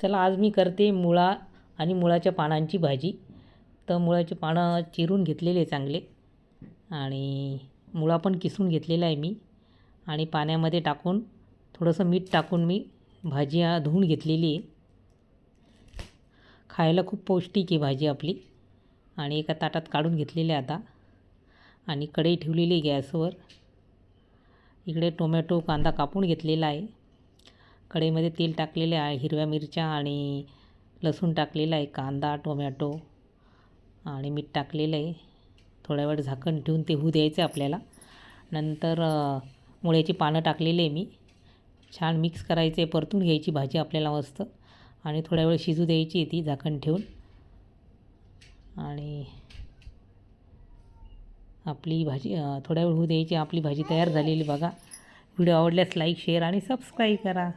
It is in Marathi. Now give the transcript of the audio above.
चला आज मी करते मुळा आणि मुळाच्या पानांची भाजी. तर मुळाचे पानं चिरून घेतलेले चांगले आणि मुळा पण किसून घेतलेला आहे मी आणि पाण्यामध्ये टाकून थोडंसं मीठ टाकून मी भाजी धुवून घेतलेली आहे. खायला खूप पौष्टिक आहे भाजी आपली. आणि एका ताटात काढून घेतलेले आता आणि कढई ठेवलेली गॅसवर. इकडे टोमॅटो कांदा कापून घेतलेला आहे. कढईमध्ये तेल टाकलेले आहे, हिरव्या मिरच्या आणि लसूण टाकलेला आहे, कांदा टोमॅटो आणि मीठ टाकलेलं आहे. थोड्या वेळ झाकण ठेवून ते होऊ द्यायचं आपल्याला. नंतर मुळ्याची पानं टाकलेली आहे मी. छान मिक्स करायचं आहे, परतून घ्यायची भाजी आपल्याला मस्त आणि थोड्या वेळ शिजू द्यायची आहे ती झाकण ठेवून. आणि आपली भाजी थोड्या वेळ होऊ द्यायची. आपली भाजी तयार झालेली बघा. व्हिडिओ आवडल्यास लाईक शेअर आणि सबस्क्राईब करा.